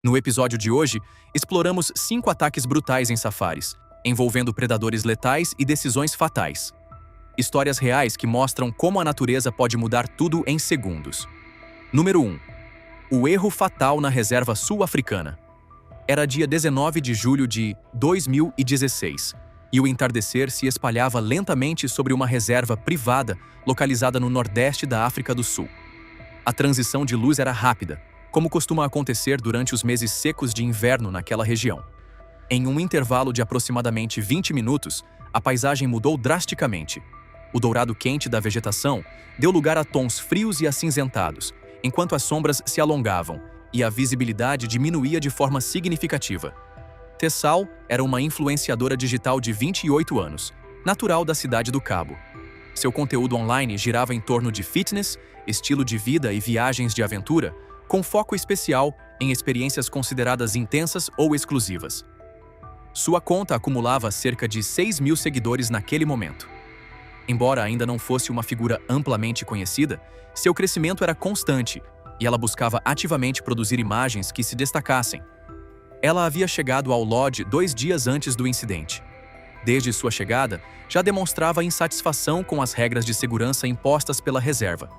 No episódio de hoje, exploramos 5 ataques brutais em safaris, envolvendo predadores letais e decisões fatais. Histórias reais que mostram como a natureza pode mudar tudo em segundos. Número 1. O erro fatal na reserva sul-africana. Era dia 19 de julho de 2016, e o entardecer se espalhava lentamente sobre uma reserva privada localizada no nordeste da África do Sul. A transição de luz era rápida, como costuma acontecer durante os meses secos de inverno naquela região. Em um intervalo de aproximadamente 20 minutos, a paisagem mudou drasticamente. O dourado quente da vegetação deu lugar a tons frios e acinzentados, enquanto as sombras se alongavam e a visibilidade diminuía de forma significativa. Tessal era uma influenciadora digital de 28 anos, natural da cidade do Cabo. Seu conteúdo online girava em torno de fitness, estilo de vida e viagens de aventura, com foco especial em experiências consideradas intensas ou exclusivas. Sua conta acumulava cerca de 6.000 seguidores naquele momento. Embora ainda não fosse uma figura amplamente conhecida, seu crescimento era constante e ela buscava ativamente produzir imagens que se destacassem. Ela havia chegado ao Lodge 2 dias antes do incidente. Desde sua chegada, já demonstrava insatisfação com as regras de segurança impostas pela reserva,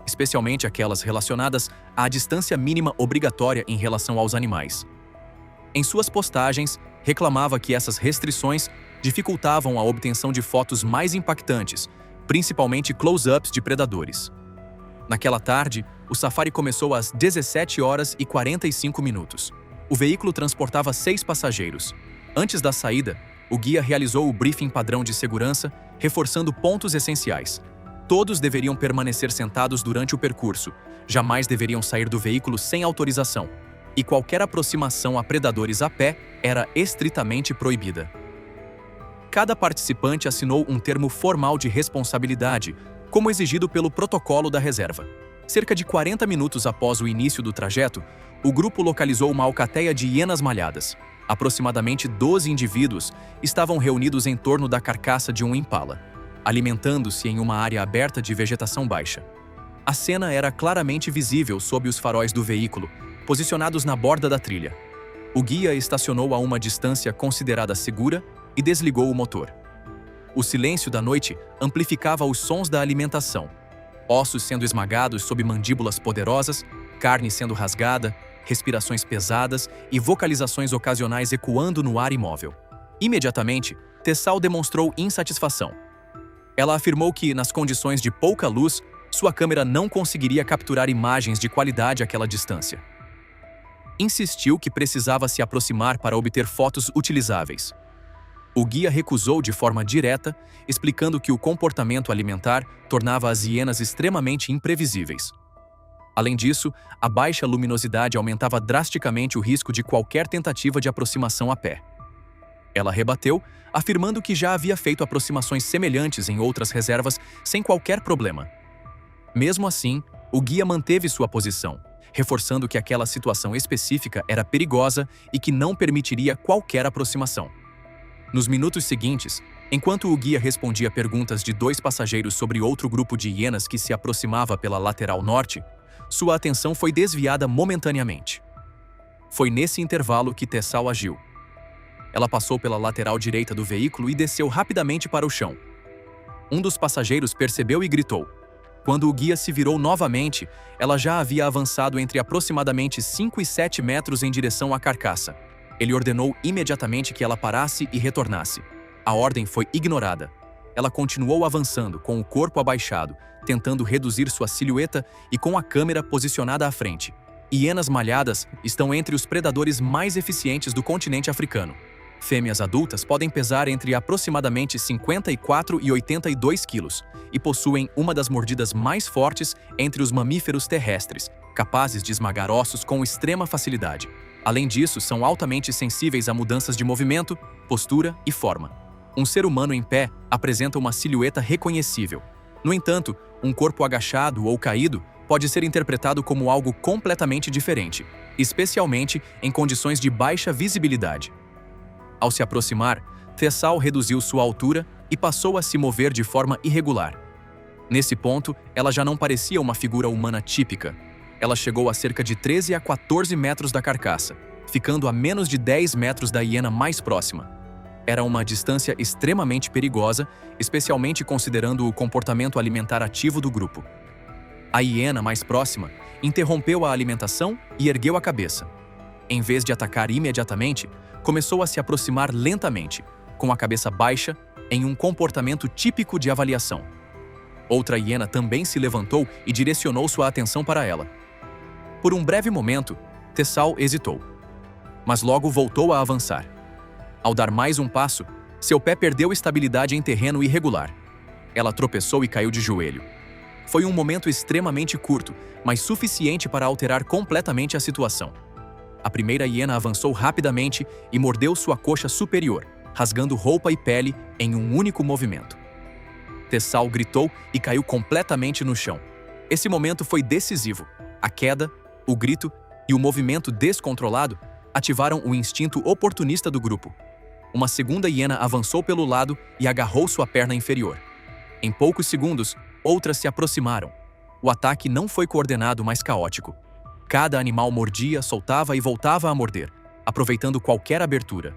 especialmente aquelas relacionadas à distância mínima obrigatória em relação aos animais. Em suas postagens, reclamava que essas restrições dificultavam a obtenção de fotos mais impactantes, principalmente close-ups de predadores. Naquela tarde, o safari começou às 17h45. O veículo transportava 6 passageiros. Antes da saída, o guia realizou o briefing padrão de segurança, reforçando pontos essenciais. Todos deveriam permanecer sentados durante o percurso, jamais deveriam sair do veículo sem autorização, e qualquer aproximação a predadores a pé era estritamente proibida. Cada participante assinou um termo formal de responsabilidade, como exigido pelo protocolo da reserva. Cerca de 40 minutos após o início do trajeto, o grupo localizou uma alcateia de hienas malhadas. Aproximadamente 12 indivíduos estavam reunidos em torno da carcaça de um impala, alimentando-se em uma área aberta de vegetação baixa. A cena era claramente visível sob os faróis do veículo, posicionados na borda da trilha. O guia estacionou a uma distância considerada segura e desligou o motor. O silêncio da noite amplificava os sons da alimentação. Ossos sendo esmagados sob mandíbulas poderosas, carne sendo rasgada, respirações pesadas e vocalizações ocasionais ecoando no ar imóvel. Imediatamente, Tessal demonstrou insatisfação. Ela afirmou que, nas condições de pouca luz, sua câmera não conseguiria capturar imagens de qualidade àquela distância. Insistiu que precisava se aproximar para obter fotos utilizáveis. O guia recusou de forma direta, explicando que o comportamento alimentar tornava as hienas extremamente imprevisíveis. Além disso, a baixa luminosidade aumentava drasticamente o risco de qualquer tentativa de aproximação a pé. Ela rebateu, afirmando que já havia feito aproximações semelhantes em outras reservas sem qualquer problema. Mesmo assim, o guia manteve sua posição, reforçando que aquela situação específica era perigosa e que não permitiria qualquer aproximação. Nos minutos seguintes, enquanto o guia respondia perguntas de 2 passageiros sobre outro grupo de hienas que se aproximava pela lateral norte, sua atenção foi desviada momentaneamente. Foi nesse intervalo que Tessal agiu. Ela passou pela lateral direita do veículo e desceu rapidamente para o chão. Um dos passageiros percebeu e gritou. Quando o guia se virou novamente, ela já havia avançado entre aproximadamente 5 e 7 metros em direção à carcaça. Ele ordenou imediatamente que ela parasse e retornasse. A ordem foi ignorada. Ela continuou avançando, com o corpo abaixado, tentando reduzir sua silhueta e com a câmera posicionada à frente. Hienas malhadas estão entre os predadores mais eficientes do continente africano. Fêmeas adultas podem pesar entre aproximadamente 54 e 82 quilos e possuem uma das mordidas mais fortes entre os mamíferos terrestres, capazes de esmagar ossos com extrema facilidade. Além disso, são altamente sensíveis a mudanças de movimento, postura e forma. Um ser humano em pé apresenta uma silhueta reconhecível. No entanto, um corpo agachado ou caído pode ser interpretado como algo completamente diferente, especialmente em condições de baixa visibilidade. Ao se aproximar, Tessal reduziu sua altura e passou a se mover de forma irregular. Nesse ponto, ela já não parecia uma figura humana típica. Ela chegou a cerca de 13 a 14 metros da carcaça, ficando a menos de 10 metros da hiena mais próxima. Era uma distância extremamente perigosa, especialmente considerando o comportamento alimentar ativo do grupo. A hiena mais próxima interrompeu a alimentação e ergueu a cabeça. Em vez de atacar imediatamente, começou a se aproximar lentamente, com a cabeça baixa, em um comportamento típico de avaliação. Outra hiena também se levantou e direcionou sua atenção para ela. Por um breve momento, Tessal hesitou, mas logo voltou a avançar. Ao dar mais um passo, seu pé perdeu estabilidade em terreno irregular. Ela tropeçou e caiu de joelho. Foi um momento extremamente curto, mas suficiente para alterar completamente a situação. A primeira hiena avançou rapidamente e mordeu sua coxa superior, rasgando roupa e pele em um único movimento. Tessal gritou e caiu completamente no chão. Esse momento foi decisivo. A queda, o grito e o movimento descontrolado ativaram o instinto oportunista do grupo. Uma segunda hiena avançou pelo lado e agarrou sua perna inferior. Em poucos segundos, outras se aproximaram. O ataque não foi coordenado, mas caótico. Cada animal mordia, soltava e voltava a morder, aproveitando qualquer abertura.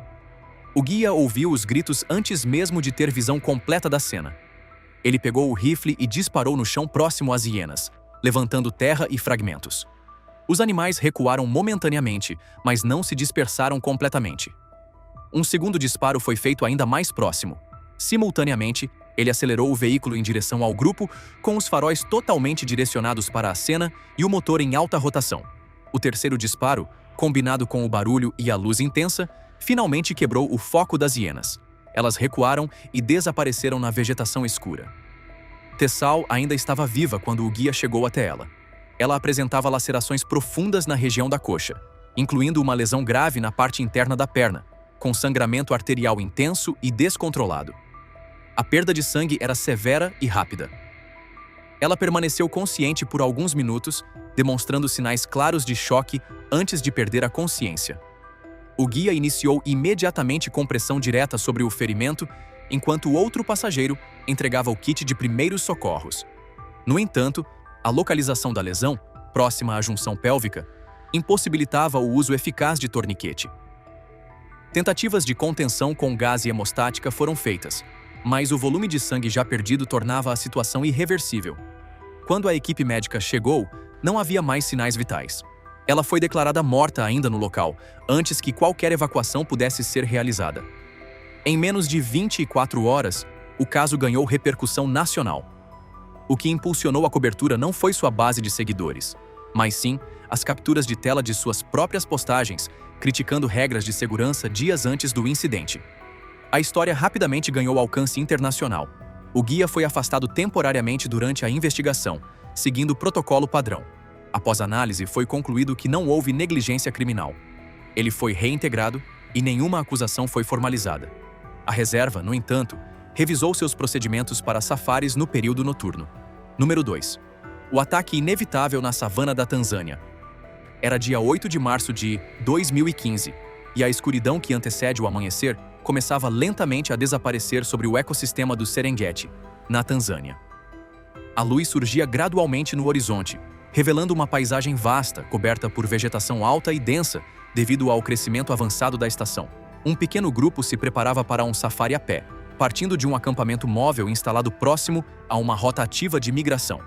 O guia ouviu os gritos antes mesmo de ter visão completa da cena. Ele pegou o rifle e disparou no chão próximo às hienas, levantando terra e fragmentos. Os animais recuaram momentaneamente, mas não se dispersaram completamente. Um segundo disparo foi feito ainda mais próximo. Simultaneamente, ele acelerou o veículo em direção ao grupo, com os faróis totalmente direcionados para a cena e o motor em alta rotação. O terceiro disparo, combinado com o barulho e a luz intensa, finalmente quebrou o foco das hienas. Elas recuaram e desapareceram na vegetação escura. Tessal ainda estava viva quando o guia chegou até ela. Ela apresentava lacerações profundas na região da coxa, incluindo uma lesão grave na parte interna da perna, com sangramento arterial intenso e descontrolado. A perda de sangue era severa e rápida. Ela permaneceu consciente por alguns minutos, demonstrando sinais claros de choque antes de perder a consciência. O guia iniciou imediatamente compressão direta sobre o ferimento, enquanto o outro passageiro entregava o kit de primeiros socorros. No entanto, a localização da lesão, próxima à junção pélvica, impossibilitava o uso eficaz de torniquete. Tentativas de contenção com gás e hemostática foram feitas, mas o volume de sangue já perdido tornava a situação irreversível. Quando a equipe médica chegou, não havia mais sinais vitais. Ela foi declarada morta ainda no local, antes que qualquer evacuação pudesse ser realizada. Em menos de 24 horas, o caso ganhou repercussão nacional. O que impulsionou a cobertura não foi sua base de seguidores, mas sim as capturas de tela de suas próprias postagens, criticando regras de segurança dias antes do incidente. A história rapidamente ganhou alcance internacional. O guia foi afastado temporariamente durante a investigação, seguindo o protocolo padrão. Após análise, foi concluído que não houve negligência criminal. Ele foi reintegrado e nenhuma acusação foi formalizada. A reserva, no entanto, revisou seus procedimentos para safaris no período noturno. Número 2. O ataque inevitável na savana da Tanzânia. Era dia 8 de março de 2015, e a escuridão que antecede o amanhecer começava lentamente a desaparecer sobre o ecossistema do Serengeti, na Tanzânia. A luz surgia gradualmente no horizonte, revelando uma paisagem vasta, coberta por vegetação alta e densa, devido ao crescimento avançado da estação. Um pequeno grupo se preparava para um safari a pé, partindo de um acampamento móvel instalado próximo a uma rota ativa de migração.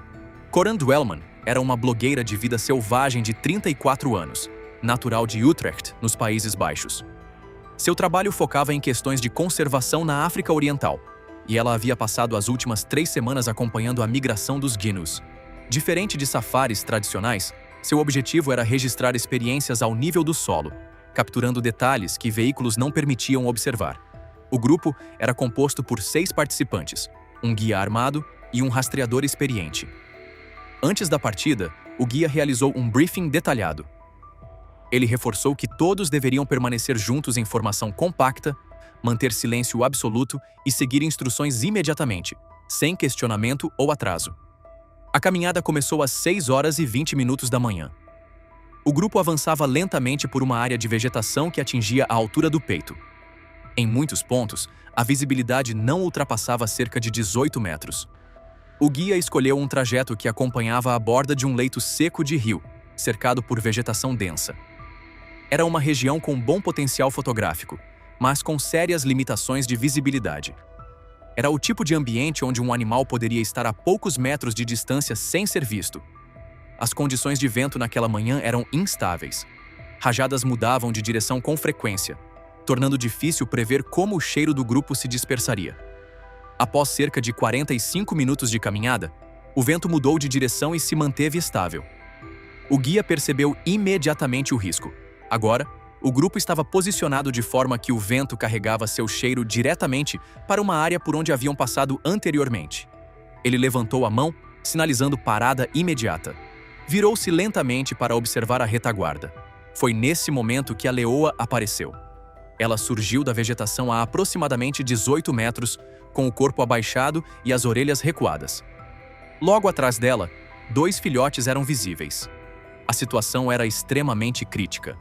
Coran Dwellman era uma blogueira de vida selvagem de 34 anos, natural de Utrecht, nos Países Baixos. Seu trabalho focava em questões de conservação na África Oriental, e ela havia passado as últimas 3 semanas acompanhando a migração dos gnus. Diferente de safaris tradicionais, seu objetivo era registrar experiências ao nível do solo, capturando detalhes que veículos não permitiam observar. O grupo era composto por 6 participantes, um guia armado e um rastreador experiente. Antes da partida, o guia realizou um briefing detalhado. Ele reforçou que todos deveriam permanecer juntos em formação compacta, manter silêncio absoluto e seguir instruções imediatamente, sem questionamento ou atraso. A caminhada começou às 6h20 da manhã. O grupo avançava lentamente por uma área de vegetação que atingia a altura do peito. Em muitos pontos, a visibilidade não ultrapassava cerca de 18 metros. O guia escolheu um trajeto que acompanhava a borda de um leito seco de rio, cercado por vegetação densa. Era uma região com bom potencial fotográfico, mas com sérias limitações de visibilidade. Era o tipo de ambiente onde um animal poderia estar a poucos metros de distância sem ser visto. As condições de vento naquela manhã eram instáveis. Rajadas mudavam de direção com frequência, tornando difícil prever como o cheiro do grupo se dispersaria. Após cerca de 45 minutos de caminhada, o vento mudou de direção e se manteve estável. O guia percebeu imediatamente o risco. Agora, o grupo estava posicionado de forma que o vento carregava seu cheiro diretamente para uma área por onde haviam passado anteriormente. Ele levantou a mão, sinalizando parada imediata. Virou-se lentamente para observar a retaguarda. Foi nesse momento que a leoa apareceu. Ela surgiu da vegetação a aproximadamente 18 metros, com o corpo abaixado e as orelhas recuadas. Logo atrás dela, 2 filhotes eram visíveis. A situação era extremamente crítica.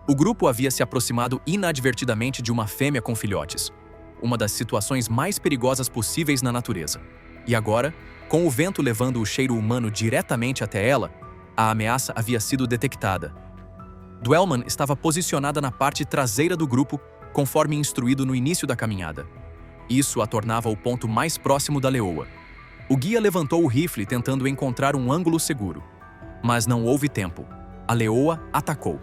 O grupo havia se aproximado inadvertidamente de uma fêmea com filhotes, uma das situações mais perigosas possíveis na natureza. E agora, com o vento levando o cheiro humano diretamente até ela, a ameaça havia sido detectada. Dwellman estava posicionada na parte traseira do grupo, conforme instruído no início da caminhada. Isso a tornava o ponto mais próximo da leoa. O guia levantou o rifle tentando encontrar um ângulo seguro. Mas não houve tempo. A leoa atacou.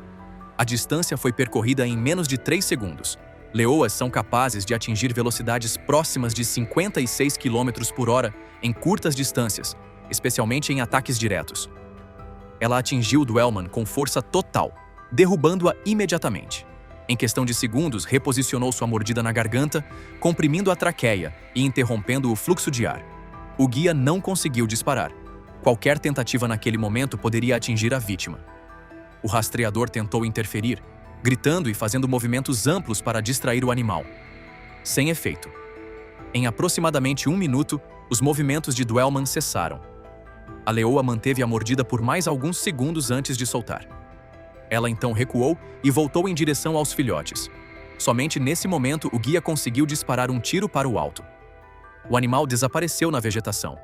A distância foi percorrida em menos de 3 segundos. Leoas são capazes de atingir velocidades próximas de 56 km por hora em curtas distâncias, especialmente em ataques diretos. Ela atingiu Dwellman com força total, derrubando-a imediatamente. Em questão de segundos, reposicionou sua mordida na garganta, comprimindo a traqueia e interrompendo o fluxo de ar. O guia não conseguiu disparar. Qualquer tentativa naquele momento poderia atingir a vítima. O rastreador tentou interferir, gritando e fazendo movimentos amplos para distrair o animal. Sem efeito. Em aproximadamente 1 minuto, os movimentos de Dwellman cessaram. A leoa manteve a mordida por mais alguns segundos antes de soltar. Ela então recuou e voltou em direção aos filhotes. Somente nesse momento o guia conseguiu disparar um tiro para o alto. O animal desapareceu na vegetação.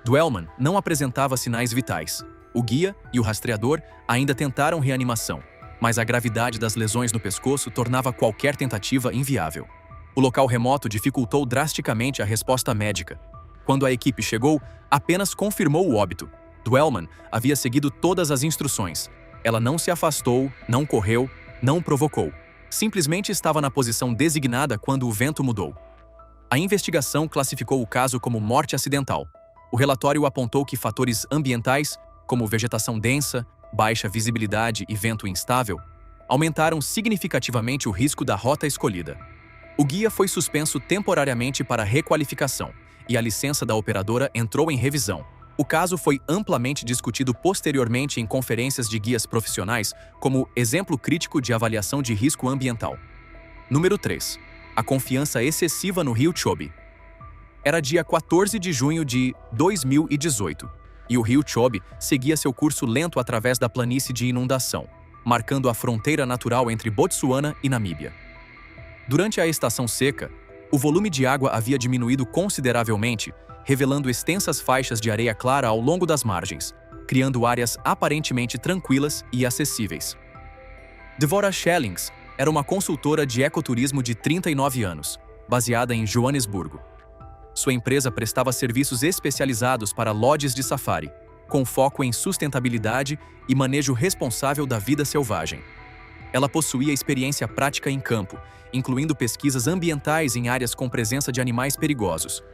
Dwellman não apresentava sinais vitais. O guia e o rastreador ainda tentaram reanimação, mas a gravidade das lesões no pescoço tornava qualquer tentativa inviável. O local remoto dificultou drasticamente a resposta médica. Quando a equipe chegou, apenas confirmou o óbito. Dwellman havia seguido todas as instruções. Ela não se afastou, não correu, não provocou. Simplesmente estava na posição designada quando o vento mudou. A investigação classificou o caso como morte acidental. O relatório apontou que fatores ambientais, como vegetação densa, baixa visibilidade e vento instável, aumentaram significativamente o risco da rota escolhida. O guia foi suspenso temporariamente para requalificação e a licença da operadora entrou em revisão. O caso foi amplamente discutido posteriormente em conferências de guias profissionais como exemplo crítico de avaliação de risco ambiental. Número 3. A confiança excessiva no rio Chobe. Era dia 14 de junho de 2018. E o rio Chobe seguia seu curso lento através da planície de inundação, marcando a fronteira natural entre Botsuana e Namíbia. Durante a estação seca, o volume de água havia diminuído consideravelmente, revelando extensas faixas de areia clara ao longo das margens, criando áreas aparentemente tranquilas e acessíveis. Devorah Schellings era uma consultora de ecoturismo de 39 anos, baseada em Joanesburgo. Sua empresa prestava serviços especializados para lodges de safari, com foco em sustentabilidade e manejo responsável da vida selvagem. Ela possuía experiência prática em campo, incluindo pesquisas ambientais em áreas com presença de animais perigosos.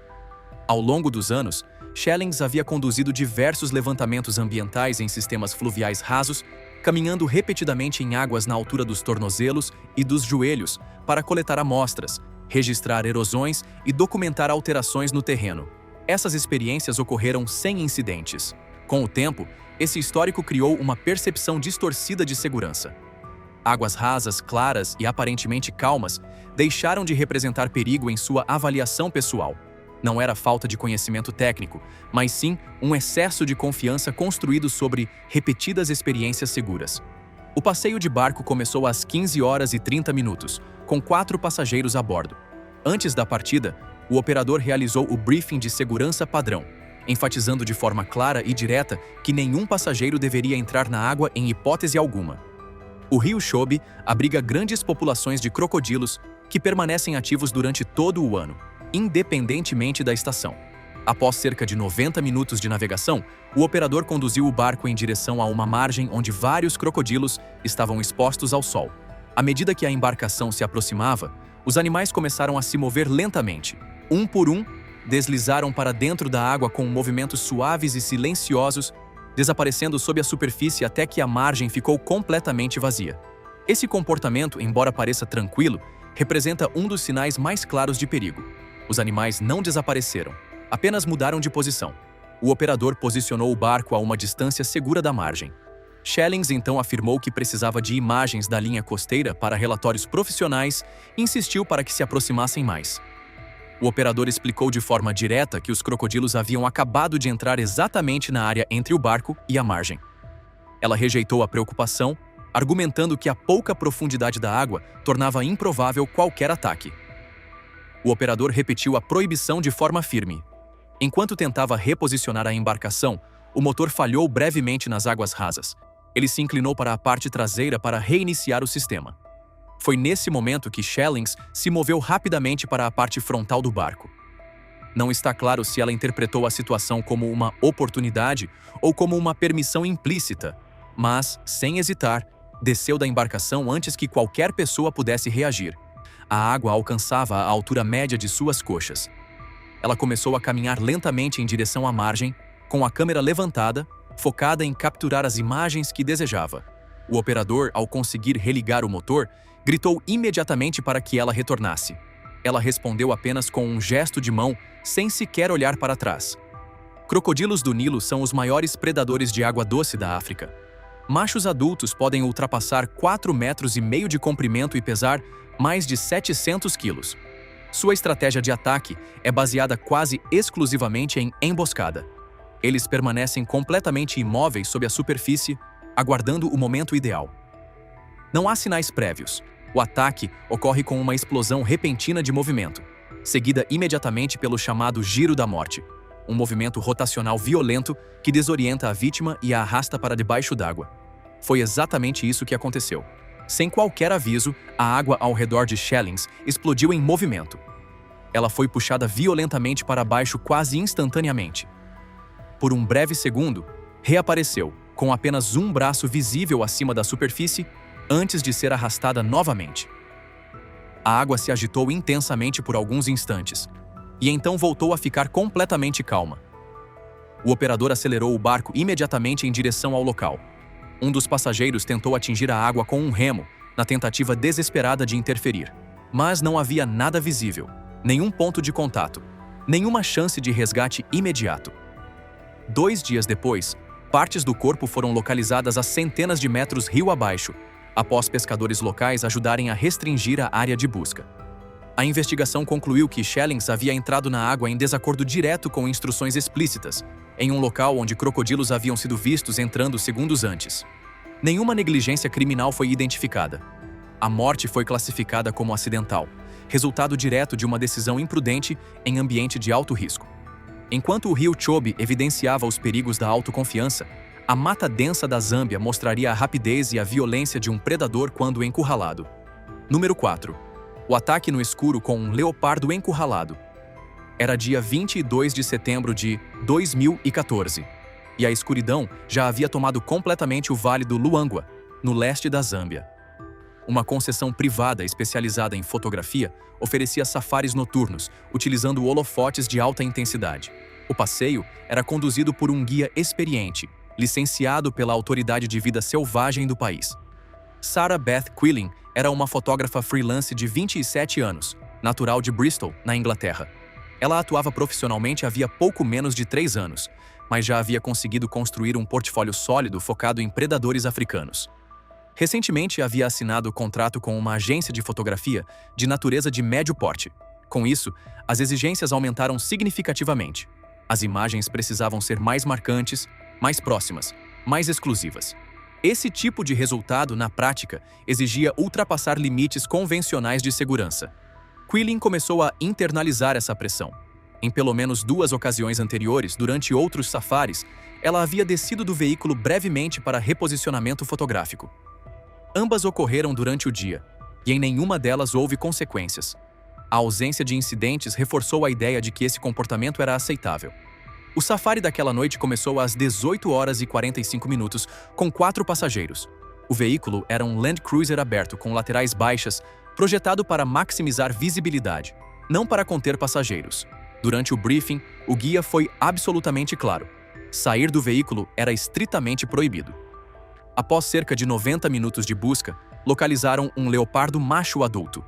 Ao longo dos anos, Schellings havia conduzido diversos levantamentos ambientais em sistemas fluviais rasos, caminhando repetidamente em águas na altura dos tornozelos e dos joelhos para coletar amostras, registrar erosões e documentar alterações no terreno. Essas experiências ocorreram sem incidentes. Com o tempo, esse histórico criou uma percepção distorcida de segurança. Águas rasas, claras e aparentemente calmas deixaram de representar perigo em sua avaliação pessoal. Não era falta de conhecimento técnico, mas sim um excesso de confiança construído sobre repetidas experiências seguras. O passeio de barco começou às 15h30, com 4 passageiros a bordo. Antes da partida, o operador realizou o briefing de segurança padrão, enfatizando de forma clara e direta que nenhum passageiro deveria entrar na água em hipótese alguma. O rio Chobe abriga grandes populações de crocodilos que permanecem ativos durante todo o ano, independentemente da estação. Após cerca de 90 minutos de navegação, o operador conduziu o barco em direção a uma margem onde vários crocodilos estavam expostos ao sol. À medida que a embarcação se aproximava, os animais começaram a se mover lentamente. Um por um, deslizaram para dentro da água com movimentos suaves e silenciosos, desaparecendo sob a superfície até que a margem ficou completamente vazia. Esse comportamento, embora pareça tranquilo, representa um dos sinais mais claros de perigo. Os animais não desapareceram, apenas mudaram de posição. O operador posicionou o barco a uma distância segura da margem. Schellings então afirmou que precisava de imagens da linha costeira para relatórios profissionais e insistiu para que se aproximassem mais. O operador explicou de forma direta que os crocodilos haviam acabado de entrar exatamente na área entre o barco e a margem. Ela rejeitou a preocupação, argumentando que a pouca profundidade da água tornava improvável qualquer ataque. O operador repetiu a proibição de forma firme. Enquanto tentava reposicionar a embarcação, o motor falhou brevemente nas águas rasas. Ele se inclinou para a parte traseira para reiniciar o sistema. Foi nesse momento que Schellings se moveu rapidamente para a parte frontal do barco. Não está claro se ela interpretou a situação como uma oportunidade ou como uma permissão implícita, mas, sem hesitar, desceu da embarcação antes que qualquer pessoa pudesse reagir. A água alcançava a altura média de suas coxas. Ela começou a caminhar lentamente em direção à margem, com a câmera levantada, focada em capturar as imagens que desejava. O operador, ao conseguir religar o motor, gritou imediatamente para que ela retornasse. Ela respondeu apenas com um gesto de mão, sem sequer olhar para trás. Crocodilos do Nilo são os maiores predadores de água doce da África. Machos adultos podem ultrapassar 4,5 metros de comprimento e pesar mais de 700 quilos. Sua estratégia de ataque é baseada quase exclusivamente em emboscada. Eles permanecem completamente imóveis sob a superfície, aguardando o momento ideal. Não há sinais prévios. O ataque ocorre com uma explosão repentina de movimento, seguida imediatamente pelo chamado giro da morte, um movimento rotacional violento que desorienta a vítima e a arrasta para debaixo d'água. Foi exatamente isso que aconteceu. Sem qualquer aviso, a água ao redor de Schellings explodiu em movimento. Ela foi puxada violentamente para baixo quase instantaneamente. Por um breve segundo, reapareceu, com apenas um braço visível acima da superfície, antes de ser arrastada novamente. A água se agitou intensamente por alguns instantes, e então voltou a ficar completamente calma. O operador acelerou o barco imediatamente em direção ao local. Um dos passageiros tentou atingir a água com um remo, na tentativa desesperada de interferir. Mas não havia nada visível, nenhum ponto de contato, nenhuma chance de resgate imediato. 2 dias depois, partes do corpo foram localizadas a centenas de metros rio abaixo, após pescadores locais ajudarem a restringir a área de busca. A investigação concluiu que Schellings havia entrado na água em desacordo direto com instruções explícitas, em um local onde crocodilos haviam sido vistos entrando segundos antes. Nenhuma negligência criminal foi identificada. A morte foi classificada como acidental, resultado direto de uma decisão imprudente em ambiente de alto risco. Enquanto o rio Chobe evidenciava os perigos da autoconfiança, a mata densa da Zâmbia mostraria a rapidez e a violência de um predador quando encurralado. Número 4. O ataque no escuro com um leopardo encurralado. Era dia 22 de setembro de 2014, e a escuridão já havia tomado completamente o vale do Luangwa, no leste da Zâmbia. Uma concessão privada especializada em fotografia oferecia safaris noturnos, utilizando holofotes de alta intensidade. O passeio era conduzido por um guia experiente, licenciado pela Autoridade de Vida Selvagem do país. Sarah Beth Quillen era uma fotógrafa freelance de 27 anos, natural de Bristol, na Inglaterra. Ela atuava profissionalmente havia pouco menos de 3 anos, mas já havia conseguido construir um portfólio sólido focado em predadores africanos. Recentemente havia assinado contrato com uma agência de fotografia de natureza de médio porte. Com isso, as exigências aumentaram significativamente. As imagens precisavam ser mais marcantes, mais próximas, mais exclusivas. Esse tipo de resultado, na prática, exigia ultrapassar limites convencionais de segurança. Quillen começou a internalizar essa pressão. Em pelo menos 2 ocasiões anteriores, durante outros safaris, ela havia descido do veículo brevemente para reposicionamento fotográfico. Ambas ocorreram durante o dia, e em nenhuma delas houve consequências. A ausência de incidentes reforçou a ideia de que esse comportamento era aceitável. O safari daquela noite começou às 18h45 com 4 passageiros. O veículo era um Land Cruiser aberto com laterais baixas, projetado para maximizar visibilidade, não para conter passageiros. Durante o briefing, o guia foi absolutamente claro: sair do veículo era estritamente proibido. Após cerca de 90 minutos de busca, localizaram um leopardo macho adulto.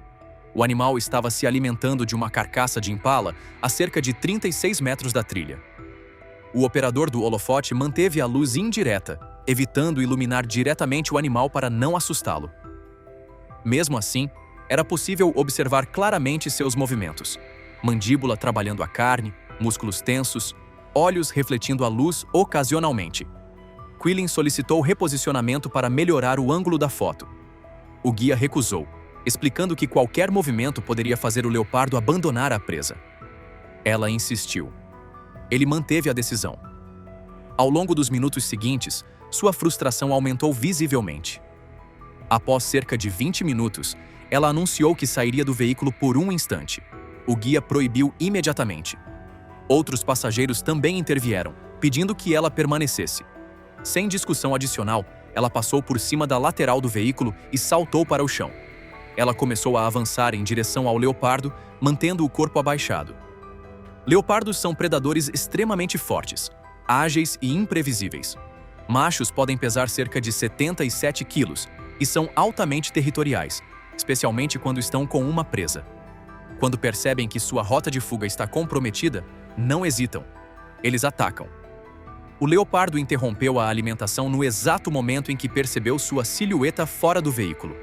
O animal estava se alimentando de uma carcaça de impala a cerca de 36 metros da trilha. O operador do holofote manteve a luz indireta, evitando iluminar diretamente o animal para não assustá-lo. Mesmo assim, era possível observar claramente seus movimentos: mandíbula trabalhando a carne, músculos tensos, olhos refletindo a luz ocasionalmente. Quillen solicitou reposicionamento para melhorar o ângulo da foto. O guia recusou, explicando que qualquer movimento poderia fazer o leopardo abandonar a presa. Ela insistiu. Ele manteve a decisão. Ao longo dos minutos seguintes, sua frustração aumentou visivelmente. Após cerca de 20 minutos, ela anunciou que sairia do veículo por um instante. O guia proibiu imediatamente. Outros passageiros também intervieram, pedindo que ela permanecesse. Sem discussão adicional, ela passou por cima da lateral do veículo e saltou para o chão. Ela começou a avançar em direção ao leopardo, mantendo o corpo abaixado. Leopardos são predadores extremamente fortes, ágeis e imprevisíveis. Machos podem pesar cerca de 77 quilos e são altamente territoriais, especialmente quando estão com uma presa. Quando percebem que sua rota de fuga está comprometida, não hesitam. Eles atacam. O leopardo interrompeu a alimentação no exato momento em que percebeu sua silhueta fora do veículo.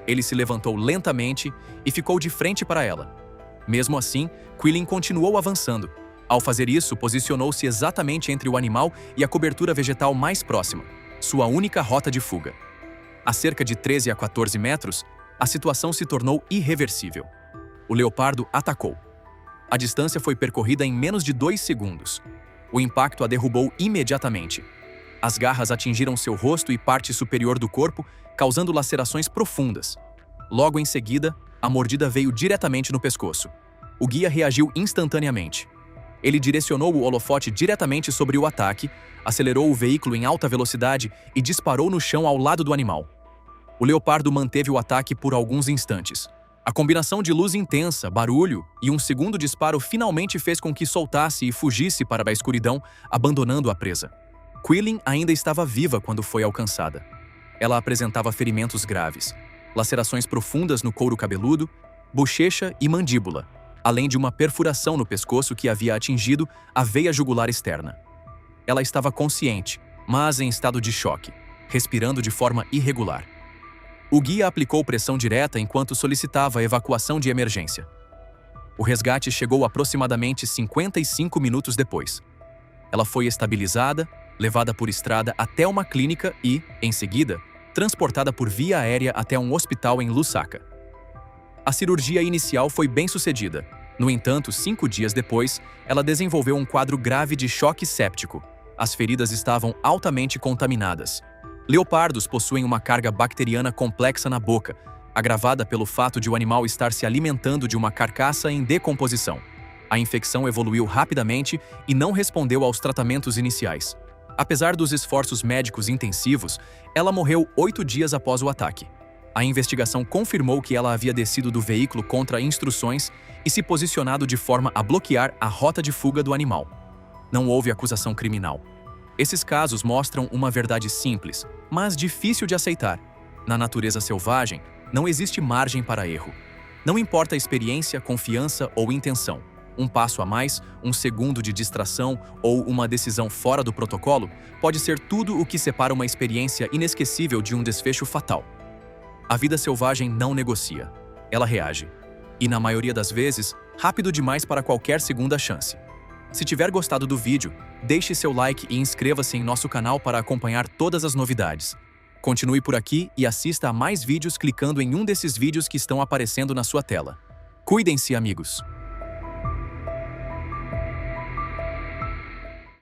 Ele se levantou lentamente e ficou de frente para ela. Mesmo assim, Quillen continuou avançando. Ao fazer isso, posicionou-se exatamente entre o animal e a cobertura vegetal mais próxima, sua única rota de fuga. A cerca de 13 a 14 metros, a situação se tornou irreversível. O leopardo atacou. A distância foi percorrida em menos de 2 segundos. O impacto a derrubou imediatamente. As garras atingiram seu rosto e parte superior do corpo, causando lacerações profundas. Logo em seguida, a mordida veio diretamente no pescoço. O guia reagiu instantaneamente. Ele direcionou o holofote diretamente sobre o ataque, acelerou o veículo em alta velocidade e disparou no chão ao lado do animal. O leopardo manteve o ataque por alguns instantes. A combinação de luz intensa, barulho e um segundo disparo finalmente fez com que soltasse e fugisse para a escuridão, abandonando a presa. Quillen ainda estava viva quando foi alcançada. Ela apresentava ferimentos graves, lacerações profundas no couro cabeludo, bochecha e mandíbula, além de uma perfuração no pescoço que havia atingido a veia jugular externa. Ela estava consciente, mas em estado de choque, respirando de forma irregular. O guia aplicou pressão direta enquanto solicitava a evacuação de emergência. O resgate chegou aproximadamente 55 minutos depois. Ela foi estabilizada, levada por estrada até uma clínica e, em seguida, transportada por via aérea até um hospital em Lusaka. A cirurgia inicial foi bem-sucedida. No entanto, 5 dias depois, ela desenvolveu um quadro grave de choque séptico. As feridas estavam altamente contaminadas. Leopardos possuem uma carga bacteriana complexa na boca, agravada pelo fato de o animal estar se alimentando de uma carcaça em decomposição. A infecção evoluiu rapidamente e não respondeu aos tratamentos iniciais. Apesar dos esforços médicos intensivos, ela morreu 8 dias após o ataque. A investigação confirmou que ela havia descido do veículo contra instruções e se posicionado de forma a bloquear a rota de fuga do animal. Não houve acusação criminal. Esses casos mostram uma verdade simples, mas difícil de aceitar. Na natureza selvagem, não existe margem para erro. Não importa a experiência, confiança ou intenção. Um passo a mais, um segundo de distração ou uma decisão fora do protocolo pode ser tudo o que separa uma experiência inesquecível de um desfecho fatal. A vida selvagem não negocia. Ela reage. E, na maioria das vezes, rápido demais para qualquer segunda chance. Se tiver gostado do vídeo, deixe seu like e inscreva-se em nosso canal para acompanhar todas as novidades. Continue por aqui e assista a mais vídeos clicando em um desses vídeos que estão aparecendo na sua tela. Cuidem-se, amigos!